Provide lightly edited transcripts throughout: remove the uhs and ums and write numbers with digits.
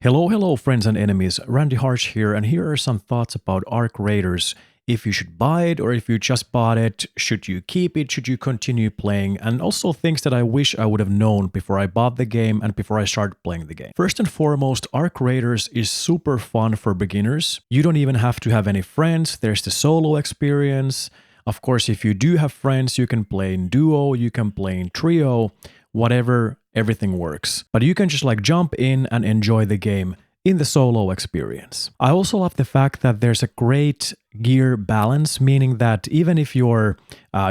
Hello, friends and enemies. Randy Harsh here, and here are some thoughts about Arc Raiders. If you should buy it, or if you just bought it, should you keep it, should you continue playing, and also things that I wish I would have known before I bought the game and before I started playing the game. First and foremost, Arc Raiders is super fun for beginners. You don't even have to have any friends, there's the solo experience. Of course, if you do have friends, you can play in duo, you can play in trio, whatever, everything works. But you can just jump in and enjoy the game in the solo experience. I also love the fact that there's a great gear balance, meaning that even if you're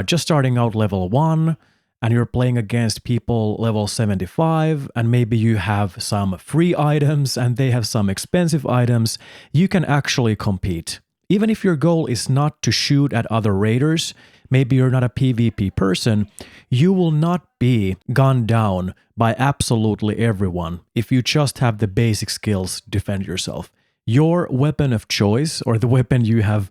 just starting out level 1 and you're playing against people level 75 and maybe you have some free items and they have some expensive items, you can actually compete. Even if your goal is not to shoot at other raiders, maybe you're not a PvP person, you will not be gunned down by absolutely everyone if you just have the basic skills to defend yourself. Your weapon of choice, or the weapon you have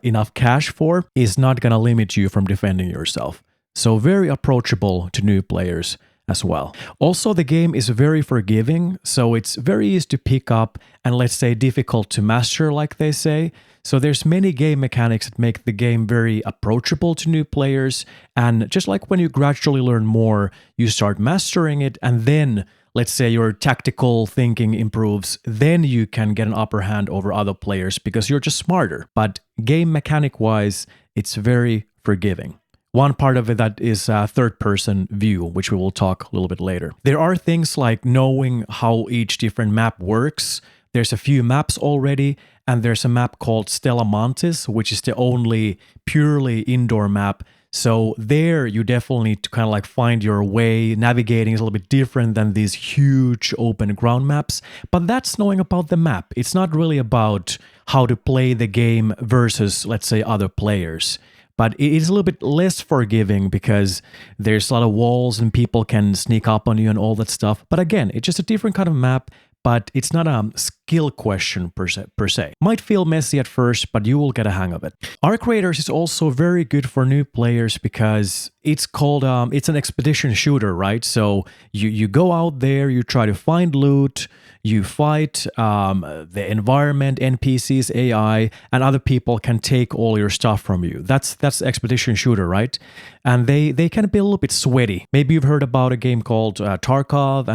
enough cash for, is not going to limit you from defending yourself. So very approachable to new players as well. Also, the game is very forgiving, so it's very easy to pick up and, let's say, difficult to master, like they say. So there's many game mechanics that make the game very approachable to new players, and just like when you gradually learn more, you start mastering it, and then, let's say, your tactical thinking improves, then you can get an upper hand over other players because you're just smarter. But game mechanic-wise, it's very forgiving. One part of it that is a third-person view, which we will talk a little bit later. There are things like knowing how each different map works. There's a few maps already, and there's a map called Stella Montis, which is the only purely indoor map. So there you definitely need to kind of find your way. Navigating is a little bit different than these huge open ground maps, but that's knowing about the map. It's not really about how to play the game versus, let's say, other players. But it is a little bit less forgiving because there's a lot of walls and people can sneak up on you and all that stuff. But again, it's just a different kind of map, but it's not a skill question per se. Might feel messy at first, but you will get a hang of it. Arc Raiders is also very good for new players because it's called, it's an expedition shooter, right? So you go out there, you try to find loot, you fight the environment, NPCs, AI, and other people can take all your stuff from you. That's expedition shooter, right? And they can be a little bit sweaty. Maybe you've heard about a game called Tarkov,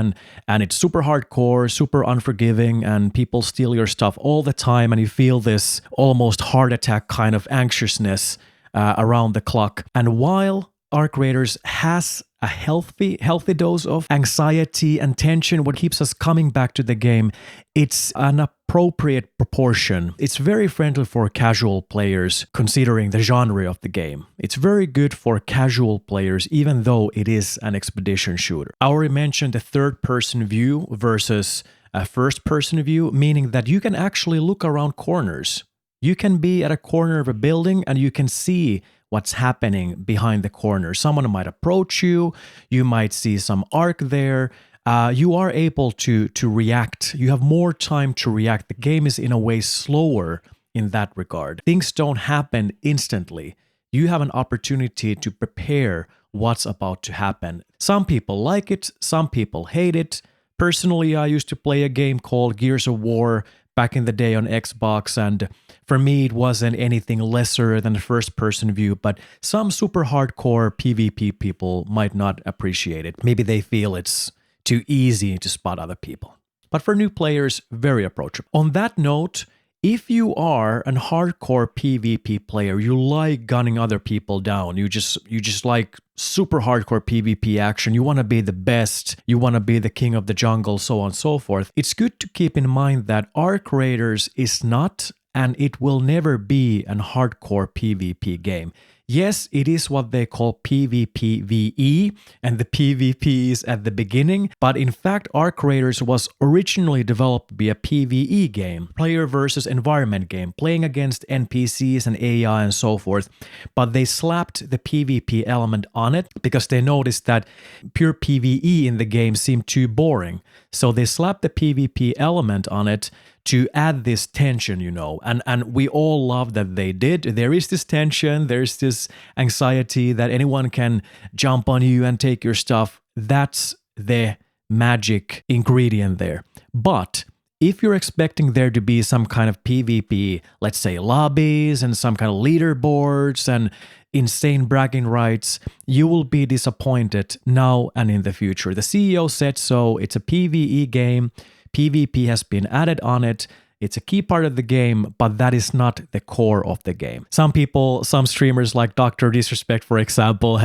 and it's super hardcore, super unforgiving, and people steal your stuff all the time, and you feel this almost heart attack kind of anxiousness around the clock. And while Arc Raiders has a healthy dose of anxiety and tension, what keeps us coming back to the game, it's an appropriate proportion. It's very friendly for casual players considering the genre of the game. It's very good for casual players even though it is an expedition shooter. I already mentioned the third-person view versus a first-person view, meaning that you can actually look around corners. You can be at a corner of a building and you can see what's happening behind the corner. Someone might approach you, you might see some arc there. You are able to react. You have more time to react. The game is in a way slower in that regard. Things don't happen instantly. You have an opportunity to prepare what's about to happen. Some people like it, some people hate it. Personally, I used to play a game called Gears of War back in the day on Xbox, and for me, it wasn't anything lesser than the first-person view, but some super hardcore PvP people might not appreciate it. Maybe they feel it's too easy to spot other people. But for new players, very approachable. On that note, if you are a hardcore PvP player, you like gunning other people down, you just like super hardcore PvP action, you want to be the best, you want to be the king of the jungle, so on and so forth, it's good to keep in mind that Arc Raiders is not, and it will never be, a hardcore PvP game. Yes, it is what they call PvPvE, and the PvP is at the beginning, but in fact Arc Raiders was originally developed to be a PvE game, player versus environment game, playing against NPCs and AI and so forth, but they slapped the PvP element on it because they noticed that pure PvE in the game seemed too boring, so they slapped the PvP element on it to add this tension, and we all love that they did. There is this tension, there's this anxiety that anyone can jump on you and take your stuff. That's the magic ingredient there. But if you're expecting there to be some kind of PvP, let's say lobbies and some kind of leaderboards and insane bragging rights, you will be disappointed now and in the future. The CEO said so. It's a PvE game. PvP has been added on it. It's a key part of the game, but that is not the core of the game. Some people, some streamers like Dr. Disrespect, for example,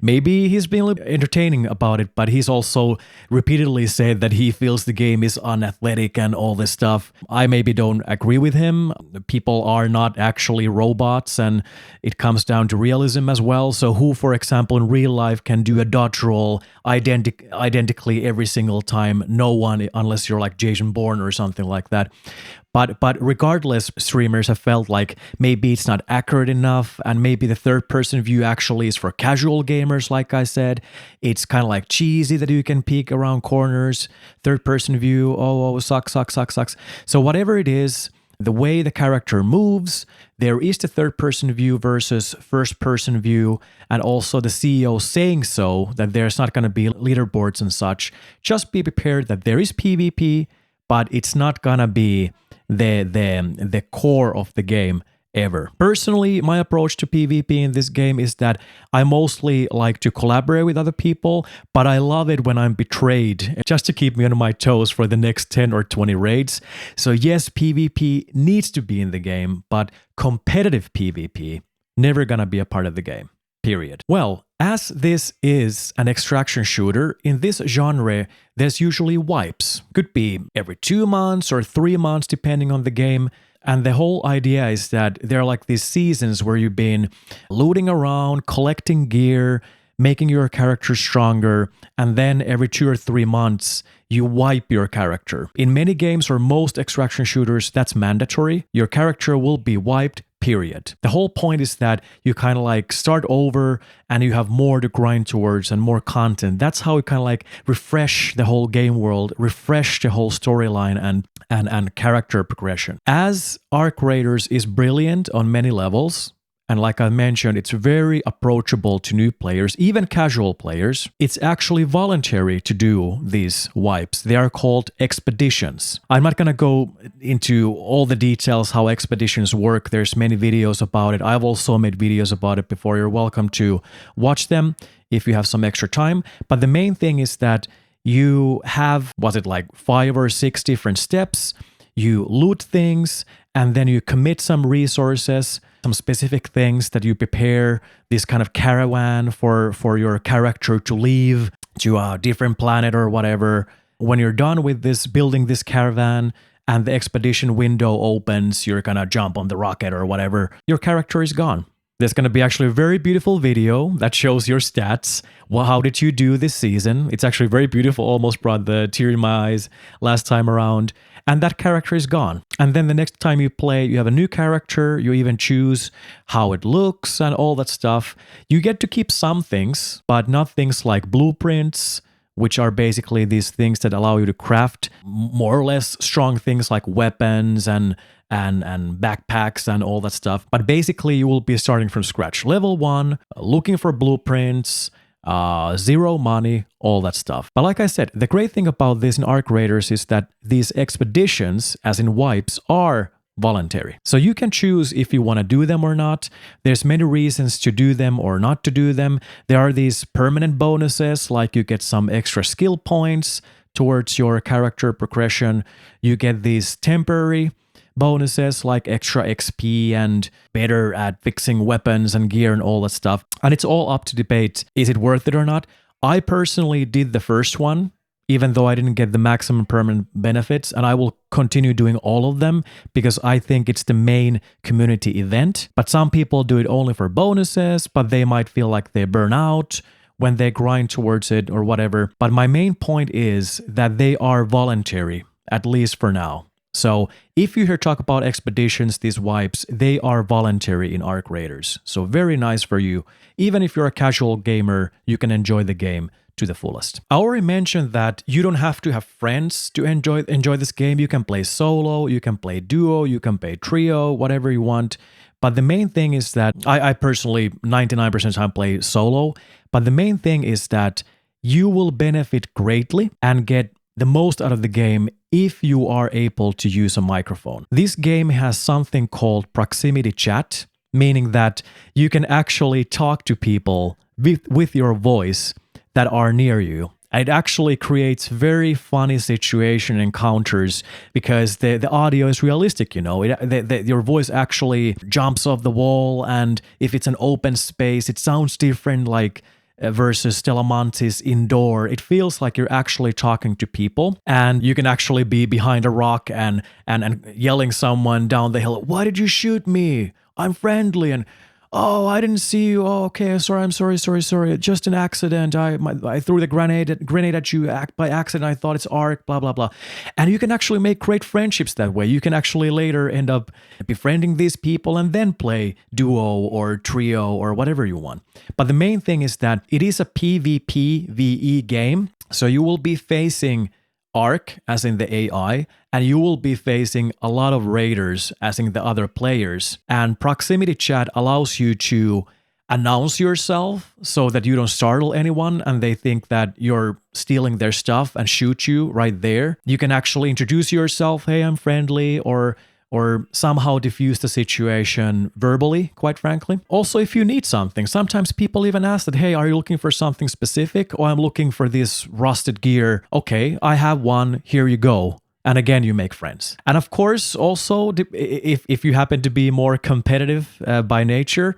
maybe he's been a little entertaining about it, but he's also repeatedly said that he feels the game is unathletic and all this stuff. I maybe don't agree with him. People are not actually robots, and it comes down to realism as well. So who, for example, in real life can do a dodge roll identically every single time? No one, unless you're like Jason Bourne or something like that. But regardless, streamers have felt like maybe it's not accurate enough, and maybe the third-person view actually is for casual gamers, like I said. It's kind of like cheesy that you can peek around corners. Third-person view, sucks. So whatever it is, the way the character moves, there is the third-person view versus first-person view, and also the CEO saying so, that there's not going to be leaderboards and such. Just be prepared that there is PvP, but it's not going to be the core of the game ever. Personally, my approach to PvP in this game is that I mostly like to collaborate with other people, but I love it when I'm betrayed, just to keep me on my toes for the next 10 or 20 raids. So yes, PvP needs to be in the game, but competitive PvP never gonna be a part of the game. Period. Well, as this is an extraction shooter, in this genre, there's usually wipes. Could be every 2 months or 3 months, depending on the game. And the whole idea is that there are like these seasons where you've been looting around, collecting gear, making your character stronger, and then every 2 or 3 months, you wipe your character. In many games or most extraction shooters, that's mandatory. Your character will be wiped, period. The whole point is that you kind of like start over and you have more to grind towards and more content. That's how you kind of like refresh the whole game world, refresh the whole storyline and character progression. As Arc Raiders is brilliant on many levels, and like I mentioned, it's very approachable to new players, even casual players. It's actually voluntary to do these wipes. They are called expeditions. I'm not going to go into all the details how expeditions work. There's many videos about it. I've also made videos about it before. You're welcome to watch them if you have some extra time. But the main thing is that you have, was it like 5 or 6 different steps? You loot things, and then you commit some resources, some specific things that you prepare this kind of caravan for your character to leave to a different planet or whatever. When you're done with this, building this caravan, and the expedition window opens, you're gonna jump on the rocket or whatever, your character is gone. There's going to be actually a very beautiful video that shows your stats. Well, how did you do this season? It's actually very beautiful, almost brought the tear in my eyes last time around. And that character is gone. And then the next time you play, you have a new character. You even choose how it looks and all that stuff. You get to keep some things, but not things like blueprints, which are basically these things that allow you to craft more or less strong things like weapons and backpacks and all that stuff. But basically, you will be starting from scratch. Level 1, looking for blueprints, 0 money, all that stuff. But like I said, the great thing about this in Arc Raiders is that these expeditions, as in wipes, are voluntary. So you can choose if you want to do them or not. There's many reasons to do them or not to do them. There are these permanent bonuses, like you get some extra skill points towards your character progression. You get these temporary bonuses like extra XP and better at fixing weapons and gear and all that stuff. And it's all up to debate. Is it worth it or not? I personally did the first one, even though I didn't get the maximum permanent benefits, and I will continue doing all of them because I think it's the main community event. But some people do it only for bonuses, but they might feel like they burn out when they grind towards it or whatever. But my main point is that they are voluntary, at least for now. So if you hear talk about expeditions, these wipes, they are voluntary in Arc Raiders. So very nice for you. Even if you're a casual gamer, you can enjoy the game to the fullest. I already mentioned that you don't have to have friends to enjoy this game. You can play solo, you can play duo, you can play trio, whatever you want. But the main thing is that I personally 99% of the time play solo. But the main thing is that you will benefit greatly and get the most out of the game if you are able to use a microphone. This game has something called proximity chat, meaning that you can actually talk to people with your voice that are near you. It actually creates very funny situation encounters because the audio is realistic, your voice actually jumps off the wall, and if it's an open space, it sounds different, like versus Stellamantis indoor. It feels like you're actually talking to people, and you can actually be behind a rock and yelling someone down the hill, "Why did you shoot me? I'm friendly." And "Oh, I didn't see you. Oh, okay, sorry. I'm sorry. Just an accident. I threw the grenade at you by accident. I thought it's Ark, blah, blah, blah." And you can actually make great friendships that way. You can actually later end up befriending these people and then play duo or trio or whatever you want. But the main thing is that it is a PvPvE game. So you will be facing Ark, as in the AI, and you will be facing a lot of raiders, as in the other players. And proximity chat allows you to announce yourself so that you don't startle anyone and they think that you're stealing their stuff and shoot you right there. You can actually introduce yourself, "Hey, I'm friendly," or somehow diffuse the situation verbally, quite frankly. Also, if you need something, sometimes people even ask that, "Hey, are you looking for something specific?" "Oh, I'm looking for this rusted gear." "Okay, I have one, here you go." And again, you make friends. And of course, also, if you happen to be more competitive by nature,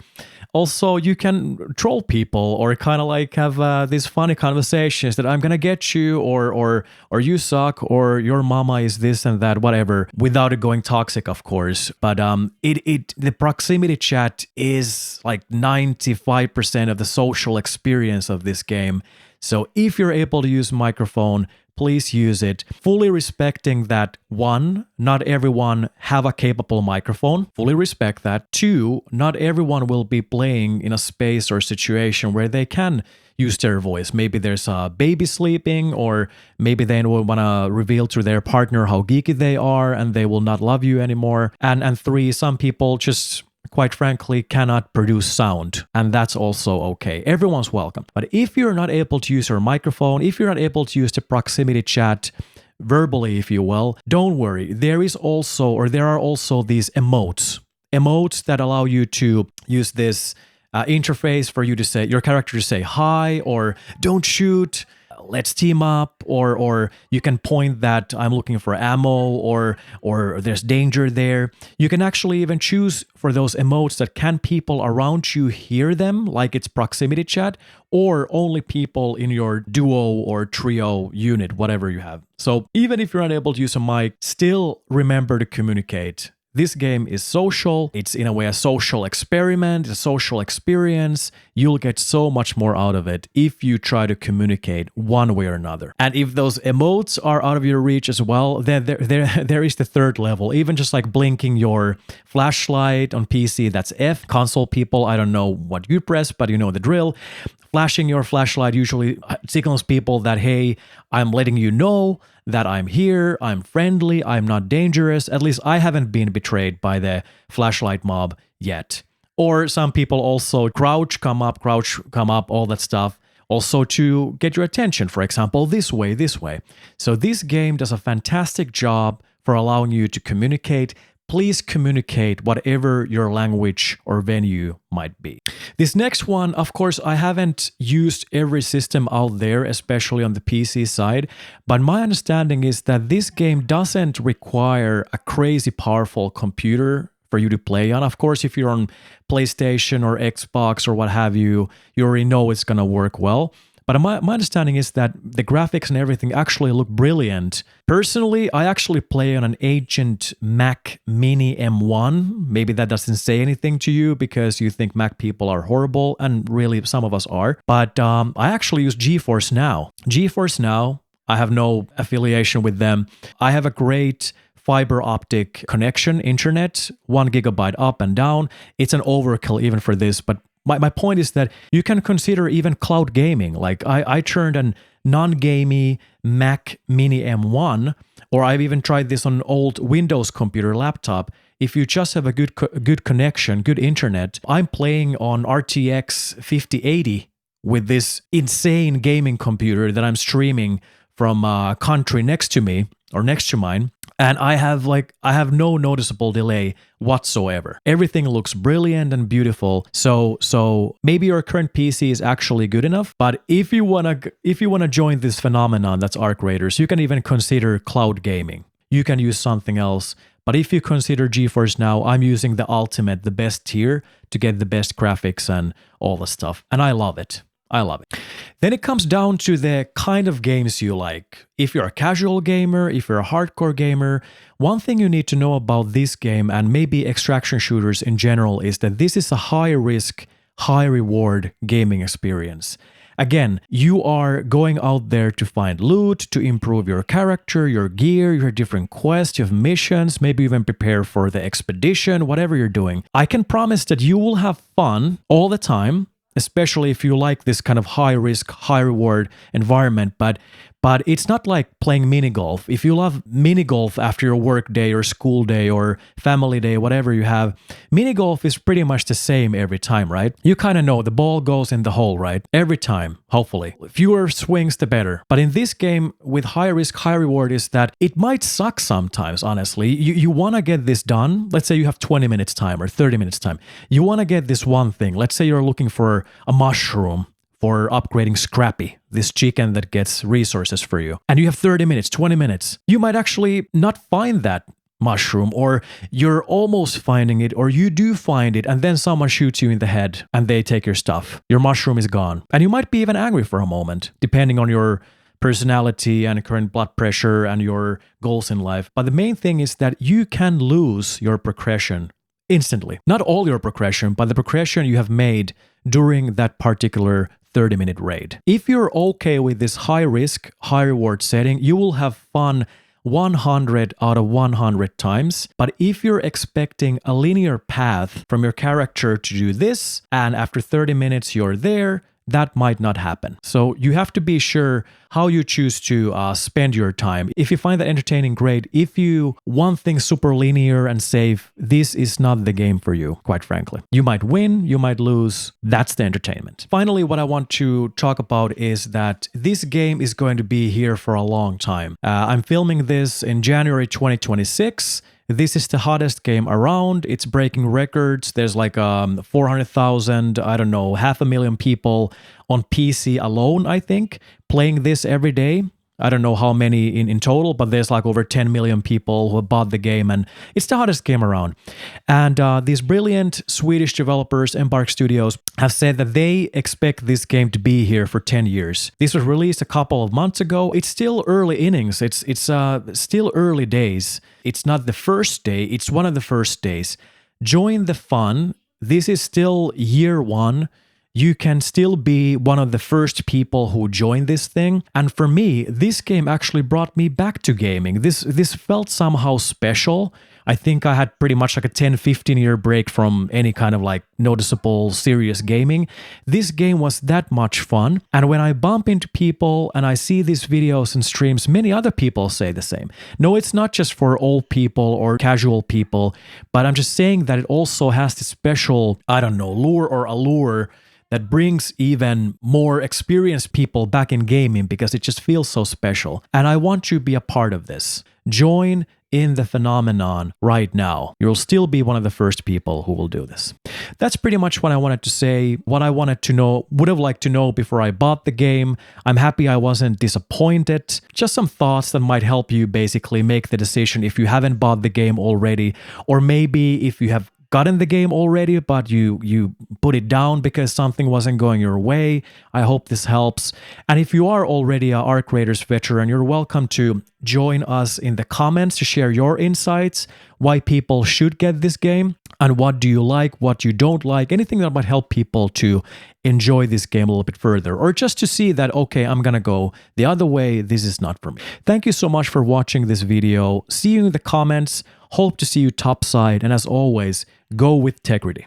also you can troll people or kind of like have these funny conversations that "I'm gonna get you," or "You suck," or "Your mama is this and that," whatever, without it going toxic, of course. But the proximity chat is like 95% of the social experience of this game. So if you're able to use microphone, please use it, fully respecting that, one, not everyone have a capable microphone. Fully respect that. Two, not everyone will be playing in a space or situation where they can use their voice. Maybe there's a baby sleeping, or maybe they will want to reveal to their partner how geeky they are and they will not love you anymore. And three, some people just, quite frankly, cannot produce sound, and that's also okay. Everyone's welcome. But if you're not able to use your microphone, if you're not able to use the proximity chat verbally, if you will, don't worry. There are also these emotes that allow you to use this interface for you to say, your character to say hi, or "Don't shoot, let's team up," or you can point that "I'm looking for ammo," or "There's danger there." You can actually even choose for those emotes that can people around you hear them, like it's proximity chat, or only people in your duo or trio unit, whatever you have. So even if you're unable to use a mic, still remember to communicate. This game is social. It's in a way a social experiment, a social experience. You'll get so much more out of it if you try to communicate one way or another. And if those emotes are out of your reach as well, then there is the third level. Even just like blinking your flashlight on PC, that's F. Console people, I don't know what you press, but you know the drill. Flashing your flashlight usually signals people that, "Hey, I'm letting you know that I'm here, I'm friendly, I'm not dangerous." At least I haven't been betrayed by the flashlight mob yet. Or some people also crouch, come up, all that stuff. Also to get your attention, for example, this way. So this game does a fantastic job for allowing you to communicate. Please communicate whatever your language or venue might be. This next one, of course, I haven't used every system out there, especially on the PC side, but my understanding is that this game doesn't require a crazy powerful computer for you to play on. Of course, if you're on PlayStation or Xbox or what have you, you already know it's going to work well. But my understanding is that the graphics and everything actually look brilliant. Personally, I actually play on an ancient Mac Mini M1. Maybe that doesn't say anything to you because you think Mac people are horrible, and really some of us are. But I actually use GeForce Now. GeForce Now, I have no affiliation with them. I have a great fiber optic connection, internet, 1 gigabyte up and down. It's an overkill even for this, but my point is that you can consider even cloud gaming. Like I turned a non-gamey Mac Mini M1, or I've even tried this on an old Windows computer laptop. If you just have a good connection, good internet, I'm playing on RTX 5080 with this insane gaming computer that I'm streaming from a country next to me or next to mine, and I have no noticeable delay whatsoever. Everything looks brilliant and beautiful. So maybe your current PC is actually good enough, but if you wanna join this phenomenon that's Arc Raiders, you can even consider cloud gaming. You can use something else. But if you consider GeForce Now, I'm using the ultimate, the best tier to get the best graphics and all the stuff. And I love it. I love it. Then it comes down to the kind of games you like. If you're a casual gamer, if you're a hardcore gamer, one thing you need to know about this game and maybe extraction shooters in general is that this is a high risk, high reward gaming experience. Again, you are going out there to find loot, to improve your character, your gear, your different quests, you have missions, maybe even prepare for the expedition, whatever you're doing. I can promise that you will have fun all the time, especially if you like this kind of high risk, high reward environment, but it's not like playing mini golf. If you love mini golf after your work day or school day or family day, whatever you have, mini golf is pretty much the same every time, right? You kind of know the ball goes in the hole, right? Every time, hopefully. Fewer swings, the better. But in this game with high risk, high reward is that it might suck sometimes, honestly. You want to get this done. Let's say you have 20 minutes time or 30 minutes time. You want to get this one thing. Let's say you're looking for a mushroom for upgrading Scrappy, this chicken that gets resources for you. And you have 30 minutes, 20 minutes. You might actually not find that mushroom, or you're almost finding it, or you do find it, and then someone shoots you in the head and they take your stuff. Your mushroom is gone. And you might be even angry for a moment, depending on your personality and current blood pressure and your goals in life. But the main thing is that you can lose your progression instantly. Not all your progression, but the progression you have made during that particular 30-minute raid. If you're okay with this high risk, high reward setting, you will have fun 100 out of 100 times. But if you're expecting a linear path from your character to do this, and after 30 minutes you're there, that might not happen. So you have to be sure how you choose to spend your time. If you find that entertaining, great. If you want things super linear and safe, this is not the game for you, quite frankly. You might win, you might lose. That's the entertainment. Finally, what I want to talk about is that this game is going to be here for a long time. I'm filming this in January 2026. This is the hottest game around. It's breaking records. There's like 400,000, I don't know, 500,000 people on PC alone, I think, playing this every day. I don't know how many in total, but there's like over 10 million people who have bought the game, and it's the hottest game around. And these brilliant Swedish developers, Embark Studios, have said that they expect this game to be here for 10 years. This was released a couple of months ago. It's still early innings. It's still early days. It's not the first day. It's one of the first days. Join the fun. This is still year one. You can still be one of the first people who join this thing. And for me, this game actually brought me back to gaming. This felt somehow special. I think I had pretty much like a 10-15 year break from any kind of like noticeable serious gaming. This game was that much fun. And when I bump into people and I see these videos and streams, many other people say the same. No, it's not just for old people or casual people, but I'm just saying that it also has this special, I don't know, lure or allure that brings even more experienced people back in gaming because it just feels so special. And I want you to be a part of this. Join in the phenomenon right now. You'll still be one of the first people who will do this. That's pretty much what I wanted to say, what I wanted to know, would have liked to know before I bought the game. I'm happy I wasn't disappointed. Just some thoughts that might help you basically make the decision if you haven't bought the game already, or maybe if you have gotten the game already, but you put it down because something wasn't going your way. I hope this helps. And if you are already an Arc Raiders veteran, you're welcome to join us in the comments to share your insights, why people should get this game, and what do you like, what you don't like, anything that might help people to enjoy this game a little bit further, or just to see that, okay, I'm gonna go the other way, this is not for me. Thank you so much for watching this video. See you in the comments. Hope to see you topside, and as always, go with integrity.